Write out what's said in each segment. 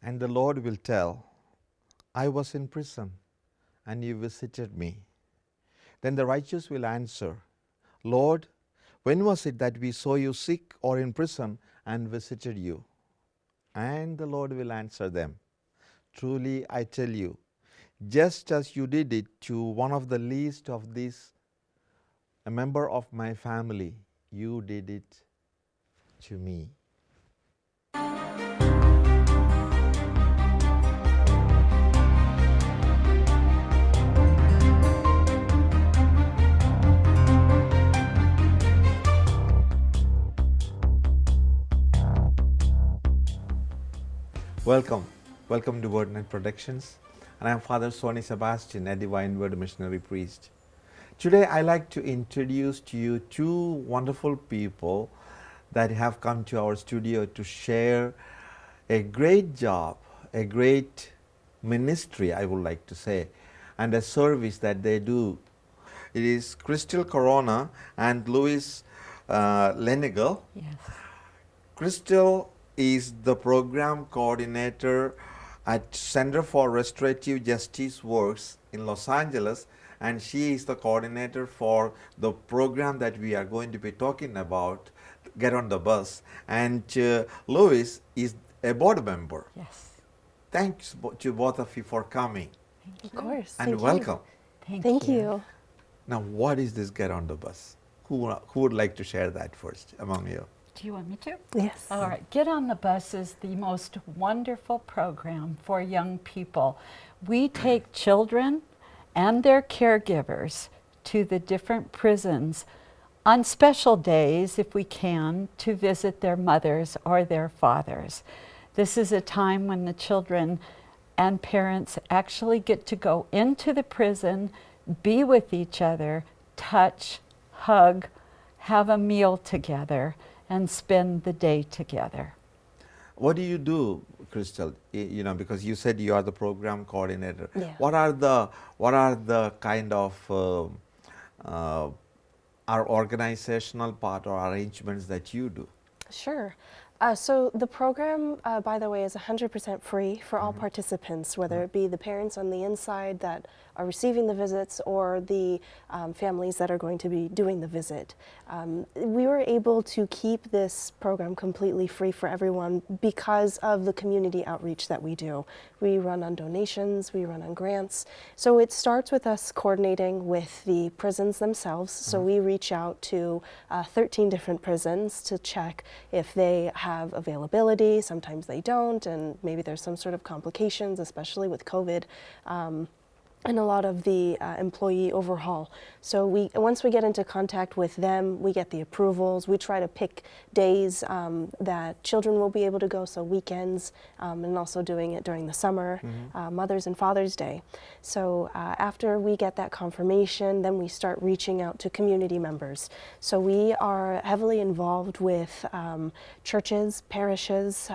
And the Lord will tell, I was in prison, and you visited me. Then the righteous will answer, Lord, when was it that we saw you sick or in prison and visited you? And the Lord will answer them, truly I tell you, just as you did it to one of the least of these, a member of my family, you did it to me. Welcome to Wordnet Productions, and I am Father Sonny Sebastian, a Divine Word missionary priest. Today I like to introduce to you two wonderful people that have come to our studio to share a great job, a great ministry, I would like to say, and a service that they do. It is Kristal Corona and Lois Lengel. Yes. Kristal is the program coordinator at Center for Restorative Justice Works in Los Angeles, and she is the coordinator for the program that we are going to be talking about, Get on the Bus. And Lois is a board member. Yes. Thanks to both of you for coming. Of course. And Thank welcome. you. Thank you. Now, what is this Get on the Bus? Who would like to share that first among you? Do you want me to? Yes. All right. Get on the Bus is the most wonderful program for young people. We take children and their caregivers to the different prisons on special days, if we can, to visit their mothers or their fathers. This is a time when the children and parents actually get to go into the prison, be with each other, touch, hug, have a meal together, and spend the day together. What do you do, Kristal? You know, because you said you are the program coordinator. Yeah. What are the kind of our organizational part or arrangements that you do? Sure. So the program, by the way, is 100% free for all participants, whether it be the parents on the inside that are receiving the visits or the families that are going to be doing the visit. We were able to keep this program completely free for everyone because of the community outreach that we do. We run on donations, we run on grants. So it starts with us coordinating with the prisons themselves. So we reach out to 13 different prisons to check if they have availability. Sometimes they don't, and maybe there's some sort of complications, especially with COVID. And a lot of the employee overhaul. So once we get into contact with them, we get the approvals. We try to pick days that children will be able to go, so weekends, and also doing it during the summer, Mother's and Father's Day. So after we get that confirmation, then we start reaching out to community members. So we are heavily involved with churches, parishes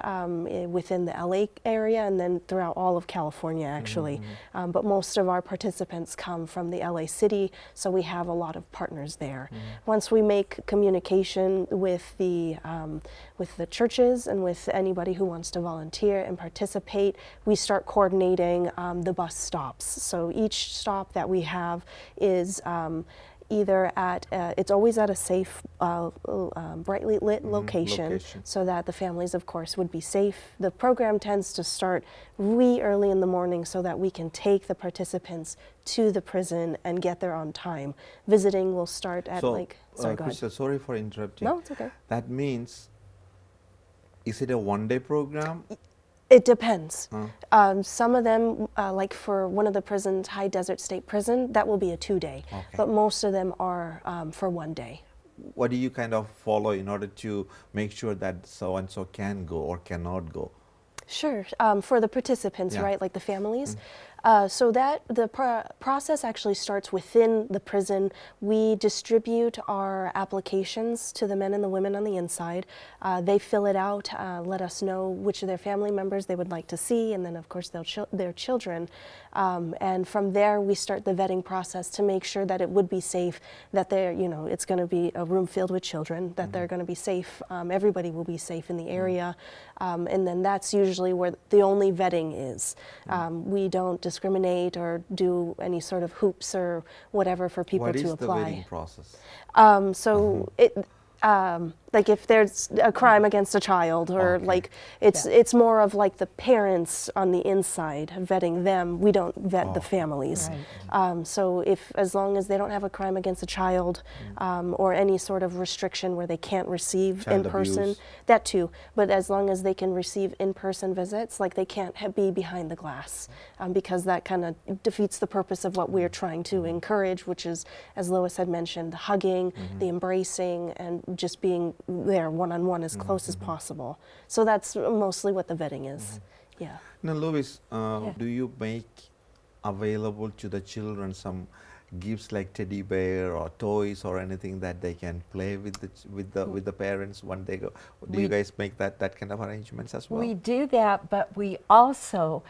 within the LA area, and then throughout all of California, actually. But most of our participants come from the LA city, so we have a lot of partners there. Once we make communication with the churches and with anybody who wants to volunteer and participate, we start coordinating the bus stops. So each stop that we have is either at, it's always at a safe, brightly lit location, so that the families, of course, would be safe. The program tends to start really early in the morning so that we can take the participants to the prison and get there on time. Visiting will start at sorry, go ahead. Kristal, sorry for interrupting. No, it's okay. That means, is it a one-day program? It depends. Some of them, like for one of the prisons, High Desert State Prison, that will be a 2-day. Okay. But most of them are for 1 day. What do you kind of follow in order to make sure that so-and-so can go or cannot go? Sure. For the participants, right, like the families, So that the process actually starts within the prison. We distribute our applications to the men and the women on the inside. They fill it out, let us know which of their family members they would like to see, and then of course their children. And from there we start the vetting process to make sure that it would be safe, that they're, it's going to be a room filled with children, that they're going to be safe, everybody will be safe in the area. And then that's usually where the only vetting is. We don't discriminate or do any sort of hoops or whatever for people to apply. What is the vetting process? So like if there's a crime against a child, or like it's more of like the parents on the inside vetting them. We don't vet the families. Right. So as long as they don't have a crime against a child, or any sort of restriction where they can't receive Child in-person, abuse. that too. But as long as they can receive in-person visits, like they can't be behind the glass, because that kind of defeats the purpose of what we're trying to encourage, which is, as Lois had mentioned, the hugging, the embracing, and just being there one-on-one as close as possible. So that's mostly what the vetting is. Yeah. Now, Lois, do you make available to the children some gifts like teddy bear or toys or anything that they can play with the parents when they go? Do you guys make that kind of arrangements as well? We do that, but we also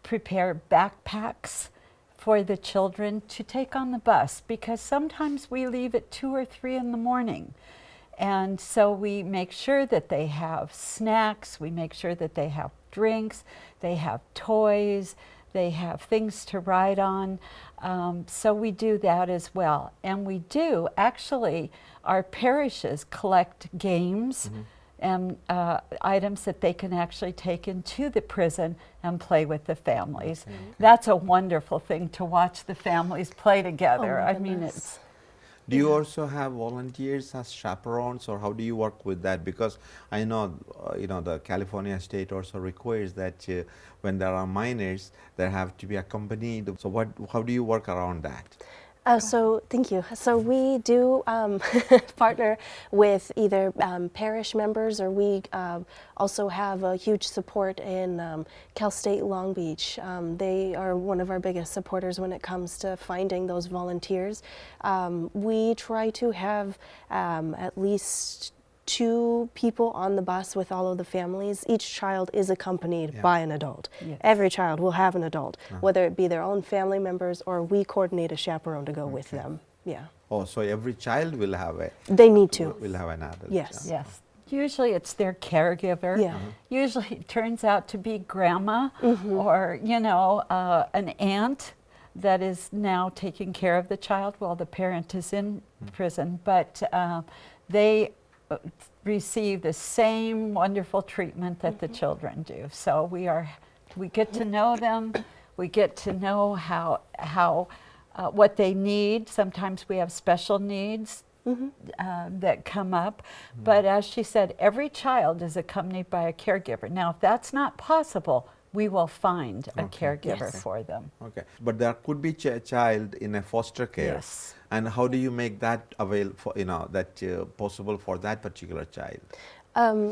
prepare backpacks for the children to take on the bus, because sometimes we leave at 2 or 3 in the morning. And so we make sure that they have snacks, we make sure that they have drinks, they have toys, they have things to ride on. So we do that as well. And we do, actually, our parishes collect games and items that they can actually take into the prison and play with the families. That's a wonderful thing to watch the families play together. Oh my I mean, goodness. Do you also have volunteers as chaperones, or how do you work with that? Because I know, the California state also requires that when there are minors, they have to be accompanied. So how do you work around that? So thank you. So we do partner with either parish members, or we also have a huge support in Cal State Long Beach. They are one of our biggest supporters when it comes to finding those volunteers. We try to have at least 2 people on the bus with all of the families. Each child is accompanied by an adult. Yes. Every child will have an adult, whether it be their own family members or we coordinate a chaperone to go with them. Yeah. Oh, so every child will have They need to. will have an adult. Yes. Yeah. yes. Usually it's their caregiver. Yeah. Usually it turns out to be grandma or, an aunt that is now taking care of the child while the parent is in prison. But they receive the same wonderful treatment that the children do. So we get to know them, we get to know how what they need. Sometimes we have special needs that come up. But as she said, every child is accompanied by a caregiver. Now, if that's not possible, we will find a caregiver for them. Okay, but there could be a child in a foster care. Yes. And how do you make that available for, possible for that particular child?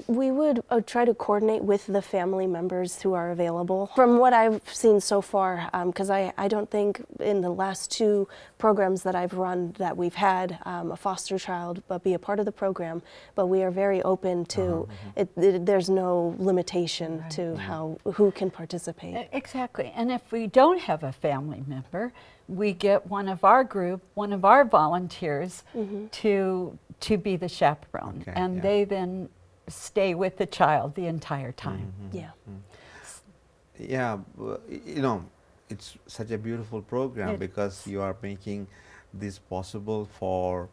We would try to coordinate with the family members who are available. From what I've seen so far, because I don't think in the last 2 programs that I've run that we've had a foster child be a part of the program, but we are very open to there's no limitation to who can participate. Exactly. And if we don't have a family member, we get one of our group, one of our volunteers to be the chaperone. Okay, and they then stay with the child the entire time. Yeah. Yeah, it's such a beautiful program because you are making this possible for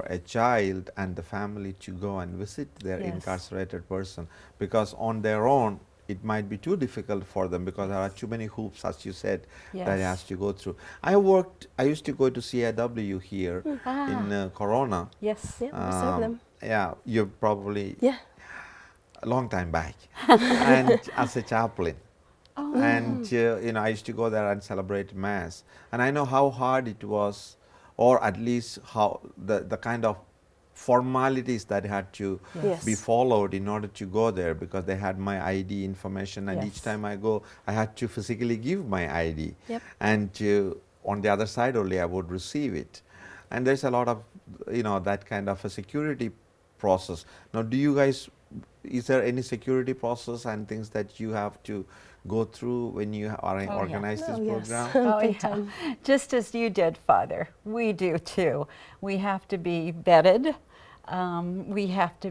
a child and the family to go and visit their incarcerated person, because on their own it might be too difficult for them because there are too many hoops, as you said, that he has to go through. I used to go to CIW here in Corona. Yes. Yeah, we serve them. Yeah, you're probably Yeah. a long time back, and as a chaplain. And I used to go there and celebrate Mass, and I know how hard it was, or at least how the kind of formalities that had to Yes. be followed in order to go there, because they had my ID information, and each Yes. time I go, I had to physically give my ID. Yep. And on the other side only I would receive it. And there's a lot of, that kind of a security process. Now, is there any security process and things that you have to go through when you yeah. organize this Oh, yes. program? Big time. Just as you did, Father, we do too. We have to be vetted. We have to,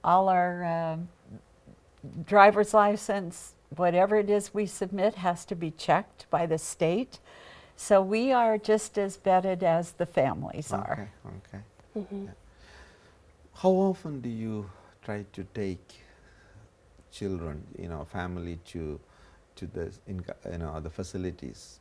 all our driver's license, whatever it is we submit, has to be checked by the state. So we are just as vetted as the families are. Okay. Mm-hmm. Yeah. How often do you try to take children, family to the facilities?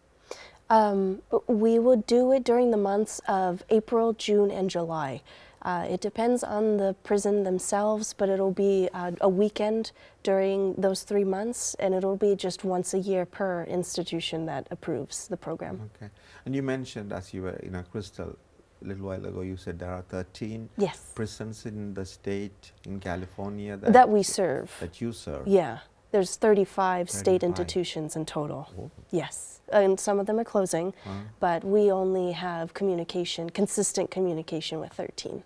We would do it during the months of April, June, and July. It depends on the prison themselves, but it'll be a weekend during those 3 months, and it'll be just once a year per institution that approves the program. Okay. And you mentioned, as you were, Kristal, a little while ago, you said there are 13 Yes. prisons in the state, in California, That we serve. that you serve. Yeah. There's 35 state 35. institutions in total. Oh. Yes. And some of them are closing, but we only have consistent communication with 13.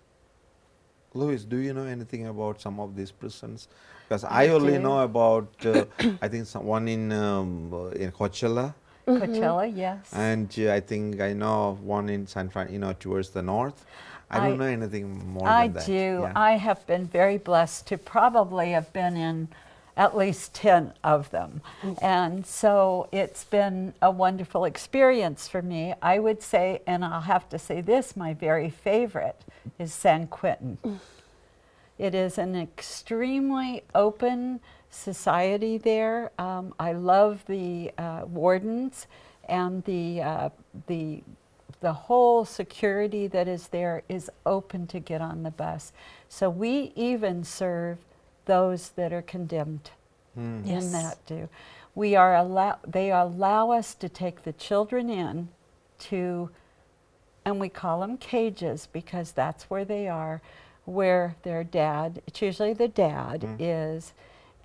Lois, do you know anything about some of these prisons? Because I I only do. know about, I think one in Coachella, Coachella, yes. and I think I know of one in San Fran, towards the north. I don't know anything more I than that. do. Yeah. I have been very blessed to probably have been in at least 10 of them. And so it's been a wonderful experience for me. I would say, and I'll have to say this, my very favorite is San Quentin. It is an extremely open society there. I love the wardens, and the whole security that is there is open to get on the bus. So we even serve those that are condemned Yes. in that too. They allow us to take the children in to, and we call them cages because that's where they are, where their dad, it's usually the dad is,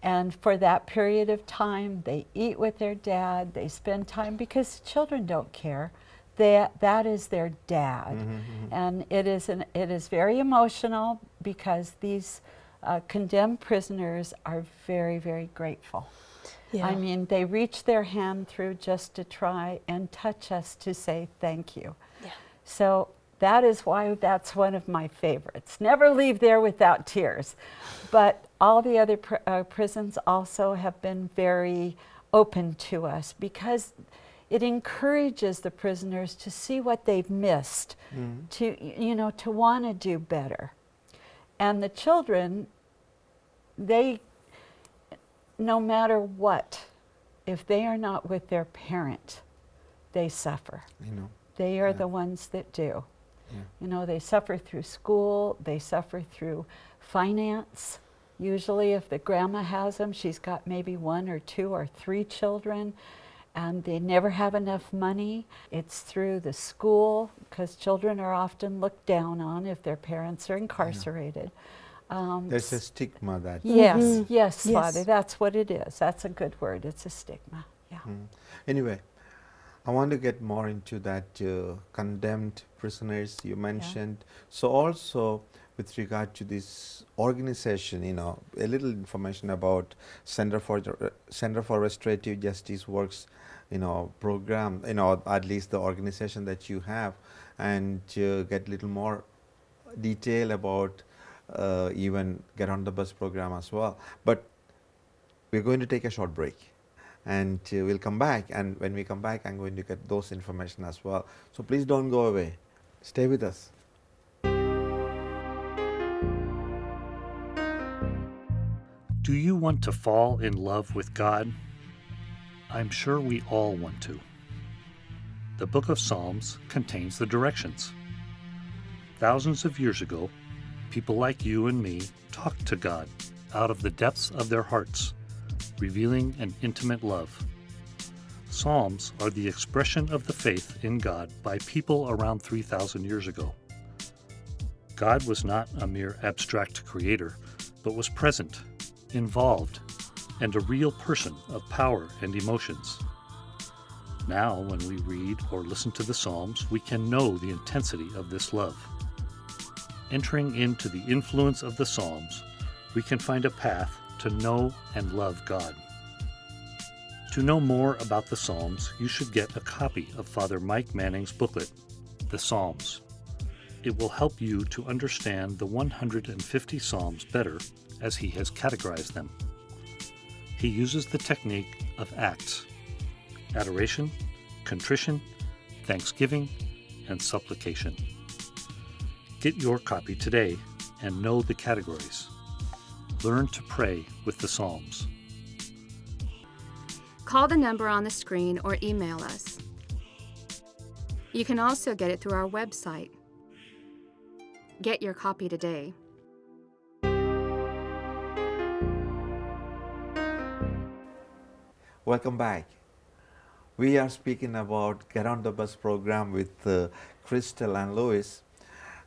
and for that period of time they eat with their dad, they spend time, because children don't care. That is their dad. And it is very emotional, because these condemned prisoners are very, very grateful. Yeah. I mean, they reach their hand through just to try and touch us to say thank you. Yeah. So that is why that's one of my favorites. Never leave there without tears. But all the other prisons also have been very open to us, because it encourages the prisoners to see what they've missed, to want to do better. And the children, no matter what, if they are not with their parent, they suffer. They are the ones that do. Yeah. They suffer through school, they suffer through finance. Usually if the grandma has them, she's got maybe 1 or 2 or 3 children, and they never have enough money. It's through the school, because children are often looked down on if their parents are incarcerated. There's a stigma that. Yes, yes, Yes. Father, that's what it is. That's a good word. It's a stigma. Yeah. Anyway, I want to get more into that condemned prisoners you mentioned. So also with regard to this organization, a little information about Center for Restorative Justice Works, program, at least the organization that you have, and get a little more detail about even Get on the Bus program as well. But we're going to take a short break, and we'll come back, and when we come back I'm going to get those information as well. So please don't go away. Stay with us. Do you want to fall in love with God? I'm sure we all want to. The book of Psalms contains the directions. Thousands of years ago, people like you and me talked to God out of the depths of their hearts, revealing an intimate love. Psalms are the expression of the faith in God by people around 3,000 years ago. God was not a mere abstract creator, but was present, involved, and a real person of power and emotions. Now, when we read or listen to the Psalms, we can know the intensity of this love. Entering into the influence of the Psalms, we can find a path to know and love God. To know more about the Psalms, you should get a copy of Father Mike Manning's booklet, The Psalms. It will help you to understand the 150 Psalms better as he has categorized them. He uses the technique of acts: adoration, contrition, thanksgiving, and supplication. Get your copy today and know the categories. Learn to pray with the Psalms. Call the number on the screen or email us. You can also get it through our website. Get your copy today. Welcome back. We are speaking about Get on the Bus program with Kristal and Lois.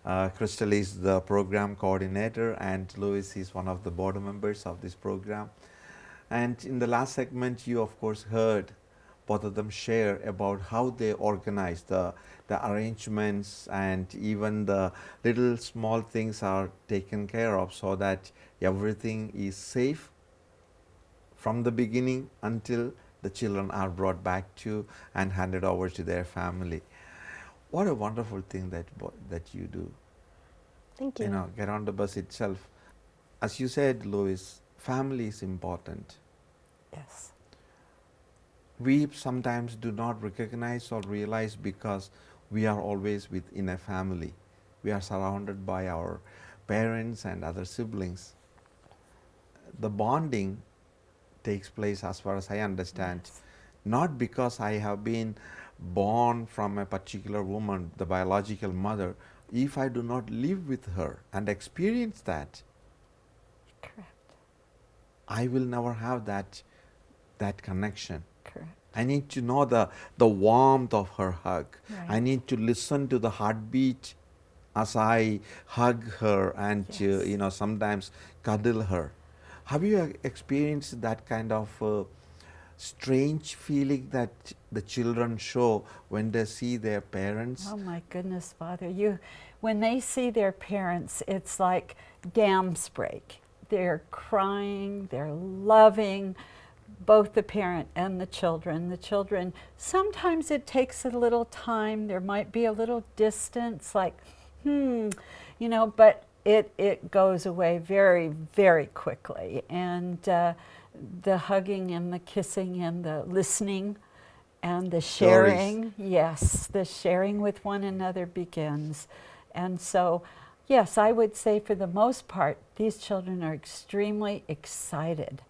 Kristal is the program coordinator and Lois is one of the board members of this program. And in the last segment, you of course heard both of them share about how they organize the arrangements, and even the little small things are taken care of so that everything is safe from the beginning until the children are brought back to and handed over to their family. What a wonderful thing that you do. Thank you. You know, Get on the Bus itself. As you said, Lois, family is important. Yes. We sometimes do not recognize or realize because we are always within a family. We are surrounded by our parents and other siblings. The bonding takes place, as far as I understand, Yes. not because I have been born from a particular woman, the biological mother. If I do not live with her and experience that, Correct. I will never have that connection. Correct. I need to know the warmth of her hug. Right. I need to listen to the heartbeat as I hug her and Yes. sometimes cuddle her. Have you experienced that kind of strange feeling that the children show when they see their parents? Oh my goodness, Father! When they see their parents, it's like dams break. They're crying. They're loving. Both the parent and the children. The children, sometimes it takes a little time. There might be a little distance, like, but it goes away very, very quickly. And the hugging and the kissing and the listening and the sharing, yes, the sharing with one another begins. And so, yes, I would say for the most part, these children are extremely excited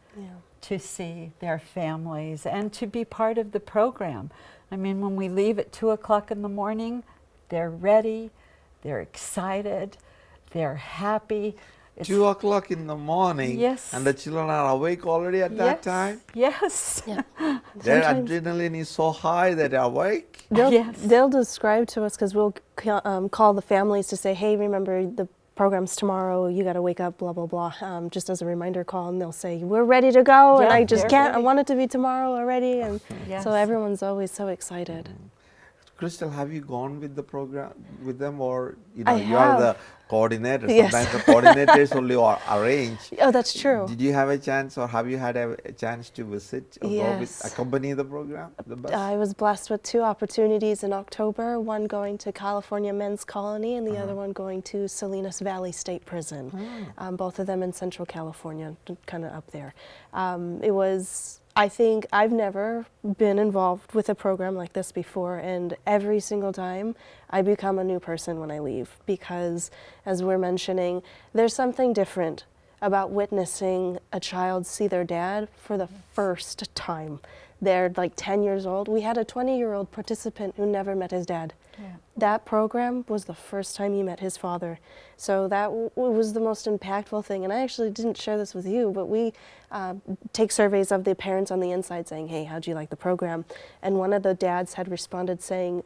to see their families and to be part of the program. I mean, when we leave at 2 o'clock in the morning, they're ready, they're excited, they're happy. 2 o'clock in the morning, Yes. and the children are awake already at that time? Yes. Yeah. Their Sometimes adrenaline is so high that they're awake? Yes. they'll describe to us, because we'll call the families to say, hey, remember the program's tomorrow, you got to wake up, blah, blah, blah, just as a reminder call, and they'll say, we're ready to go, and Yeah, I just they're can't, I ready. want it to be tomorrow already, and Yes. so everyone's always so excited. Kristal, have you gone with the program with them, or you I are the have. coordinator? Yes. Sometimes the coordinators only arrange. Oh, that's true. Did you have a chance, or have you had a chance to visit or go with, Yes. accompany the program, the bus? I was blessed with 2 opportunities in October, one going to California Men's Colony and the other one going to Salinas Valley State Prison, both of them in Central California, kind of up there. I think I've never been involved with a program like this before, and every single time I become a new person when I leave, because as we're mentioning, there's something different about witnessing a child see their dad for the first time. They're like 10 years old. We had a 20-year-old participant who never met his dad. Yeah. That program was the first time he met his father. So that was the most impactful thing. And I actually didn't share this with you, but we take surveys of the parents on the inside saying, hey, how'd you like the program? And one of the dads had responded saying,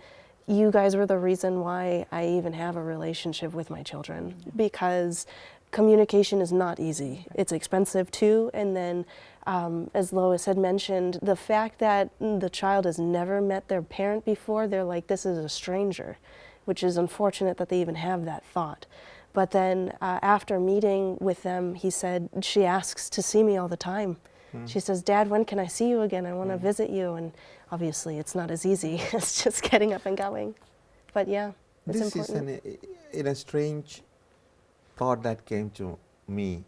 you guys were the reason why I even have a relationship with my children, because communication is not easy. It's expensive too, and then as Lois had mentioned, the fact that the child has never met their parent before, they're like, this is a stranger, which is unfortunate that they even have that thought. But then after meeting with them, he said, she asks to see me all the time. She says, Dad, when can I see you again? I want to visit you. And obviously it's not as easy as just getting up and going. But yeah, it's This important. is a strange thought that came to me.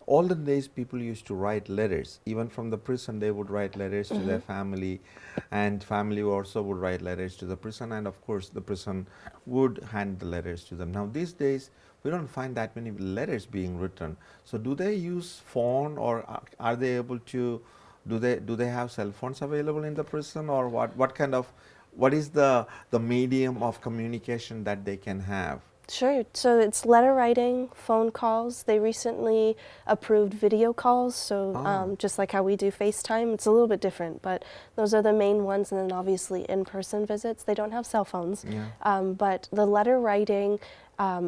Olden days, people used to write letters. Even from the prison, they would write letters to their family, and family also would write letters to the prison, and of course, the prison would hand the letters to them. Now, these days, we don't find that many letters being written. So, do they use phone, or are they able to? Do they have cell phones available in the prison, or what is the medium of communication that they can have? Sure. So it's letter writing, phone calls. They recently approved video calls. So just like how we do FaceTime, it's a little bit different, but those are the main ones. And then obviously in-person visits. They don't have cell phones. Yeah. But the letter writing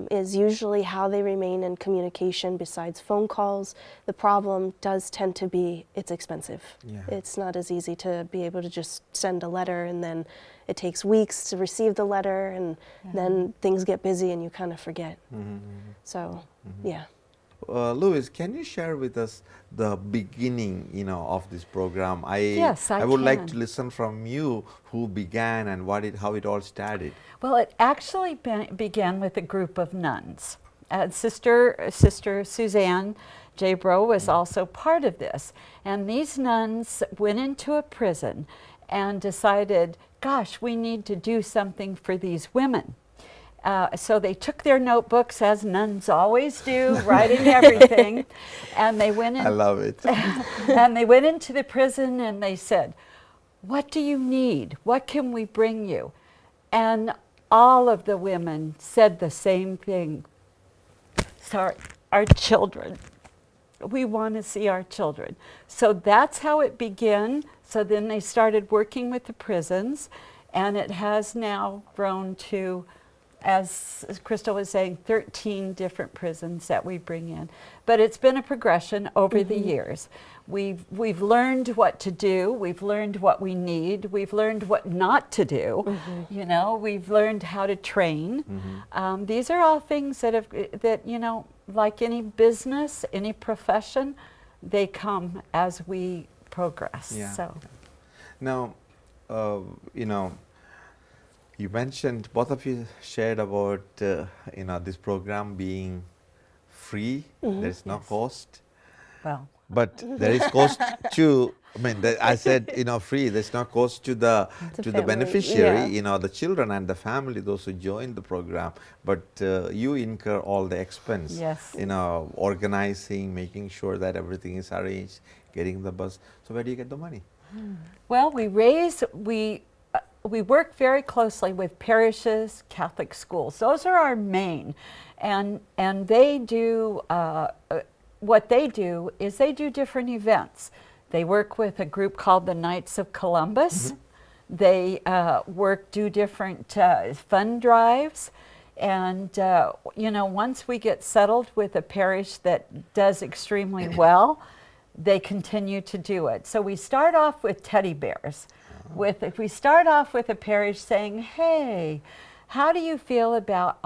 is usually how they remain in communication besides phone calls. The problem does tend to be it's expensive. Yeah. It's not as easy to be able to just send a letter, and then it takes weeks to receive the letter, and then things get busy and you kind of forget. So, yeah. Lois, can you share with us the beginning, of this program? Yes, I would like can. to listen from you who began and how it all started. Well, it actually began with a group of nuns. Sister Suzanne Jabro was also part of this. And these nuns went into a prison and decided, gosh, we need to do something for these women. So they took their notebooks, as nuns always do, writing everything, and they went in. I love it. And they went into the prison and they said, what do you need? What can we bring you? And all of the women said the same thing. Sorry, our children. We want to see our children. So that's how it began. So then they started working with the prisons, and it has now grown to, as Kristal was saying, 13 different prisons that we bring in. But it's been a progression over the years. We've learned what to do. We've learned what we need. We've learned what not to do. We've learned how to train. These are all things that like any business, any profession, they come as we progress. Yeah. So. Now, you mentioned, both of you shared about, this program being free. There's no cost. Well. But there is cost to, I said, free. There's no cost to the family, beneficiary, yeah. the children and the family, those who join the program. But you incur all the expense. Yes. Organizing, making sure that everything is arranged, getting the bus. So where do you get the money? Well, we work very closely with parishes, Catholic schools. Those are our main, and they do. What they do is they do different events. They work with a group called the Knights of Columbus. They do different fund drives. And, once we get settled with a parish that does extremely well, they continue to do it. So we start off with teddy bears. We start off with a parish saying, hey, how do you feel about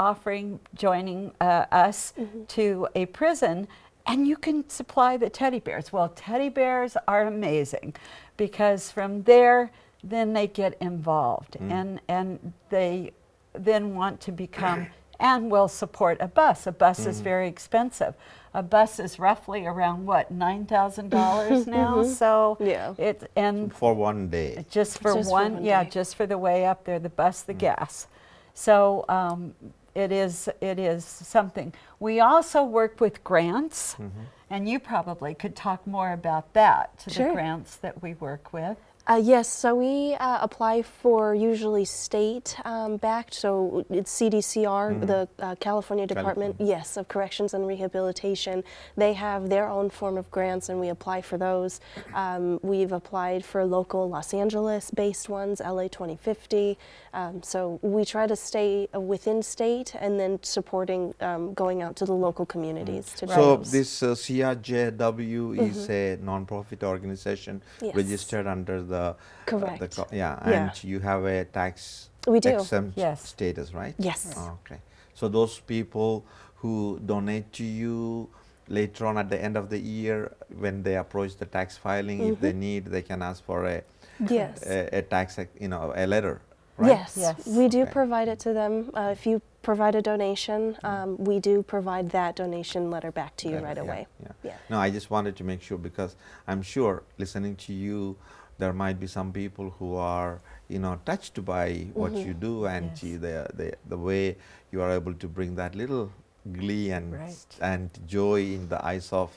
joining us to a prison? And you can supply the teddy bears. Well, teddy bears are amazing, because from there, then they get involved, and they then want to become and will support a bus. A bus is very expensive. A bus is roughly around what, $9,000 now. So Yeah. For one day. just for Just for one, one yeah, day. just for the way up there, the bus, the gas. So it is something. We also work with grants, and you probably could talk more about that, the Sure. grants that we work with. Yes, so we apply for usually state backed, so it's CDCR, the California Department, yes, of Corrections and Rehabilitation. They have their own form of grants and we apply for those. We've applied for local Los Angeles based ones, LA 2050. So we try to stay within state and then supporting going out to the local communities to do So those. this CRJW is a non-profit organization Yes. registered under the Correct. and you have a tax We do. exempt Yes. status, right? Yes. Okay. So those people who donate to you later on at the end of the year, when they approach the tax filing, if they need, they can ask for Yes. a tax, a letter, right? Yes, Yes. we do Okay. provide it to them. If you provide a donation, we do provide that donation letter back to you right away. Yeah. No, I just wanted to make sure because I'm sure listening to you, there might be some people who are, touched by what you do and Yes. the way you are able to bring that little glee and Right. and joy in the eyes of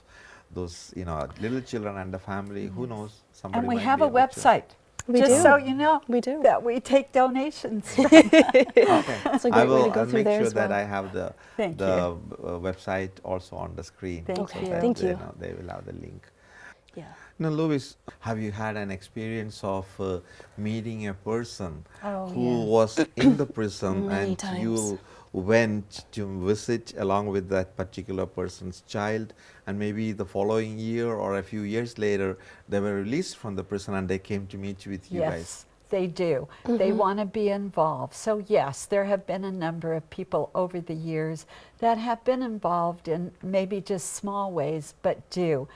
those, little children and the family. Who knows? Somebody And we might have be a able to- website. We just do. so you know We do. that we take donations. Okay. It's a I great way will. to go I'll through make there sure as well. that I have the Thank website also on the screen. Thank so you. that Thank they you. know they will have the link. Yeah. Now, Lois, have you had an experience of meeting a person Oh, who yes. was in the prison Many and times. you went to visit along with that particular person's child, and maybe the following year or a few years later, they were released from the prison and they came to meet with you guys? Yes, they do. They want to be involved. So yes, there have been a number of people over the years that have been involved in maybe just small ways, but do.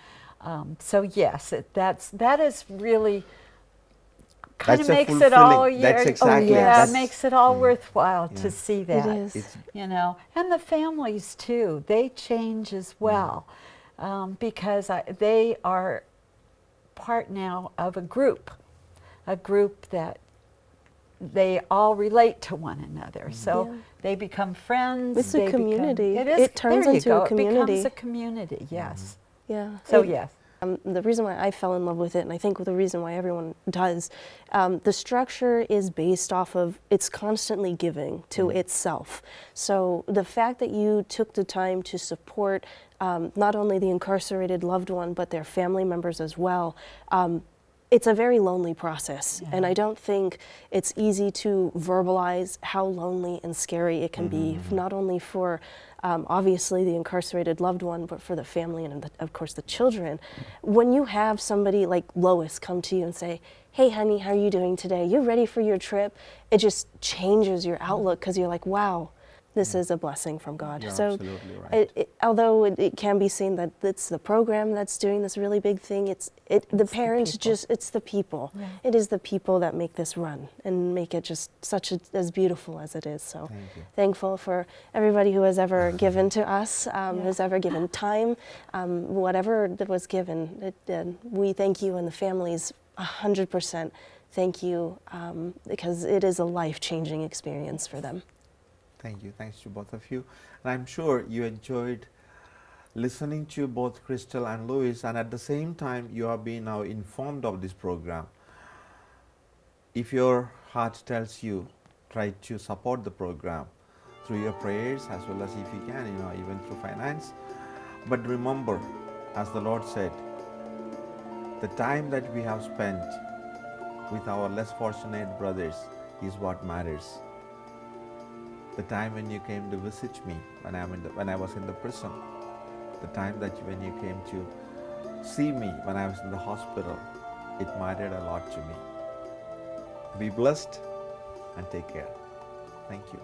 So yes, that is really kind of That's a makes it all fulfilling- that's year- exactly- yeah, that's- makes it all worthwhile Yeah. to see that. is. It's And the families too, they change as well, because they are part now of a group that they all relate to one another. So Yeah. they become friends. It's a they become- community. it is. It turns there you into a go. It community. becomes a community. Yes. Yeah. So It- yes. The reason why I fell in love with it, and I think the reason why everyone does, the structure is based off of it's constantly giving to itself. So the fact that you took the time to support not only the incarcerated loved one, but their family members as well, it's a very lonely process. And I don't think it's easy to verbalize how lonely and scary it can be, not only for obviously the incarcerated loved one, but for the family and of course the children. When you have somebody like Lois come to you and say, hey honey, how are you doing today? You're ready for your trip? It just changes your outlook because you're like, wow, this is a blessing from God. You're So absolutely right. although it can be seen that it's the program that's doing this really big thing, the parents people. it's the people. Yeah. It is the people that make this run and make it just as beautiful as it is. So Thank you. thankful for everybody who has ever given to us, who's ever given time, whatever that was given. We thank you and the families 100%. Thank you because it is a life-changing experience for them. Thank you. Thanks to both of you. And I'm sure you enjoyed listening to both Kristal and Lois, and at the same time you have been now informed of this program. If your heart tells you, try to support the program through your prayers as well as if you can, even through finance. But remember, as the Lord said, the time that we have spent with our less fortunate brothers is what matters. The time when you came to visit me when I was in the prison, the time that when you came to see me when I was in the hospital, it mattered a lot to me. Be blessed and take care. Thank you.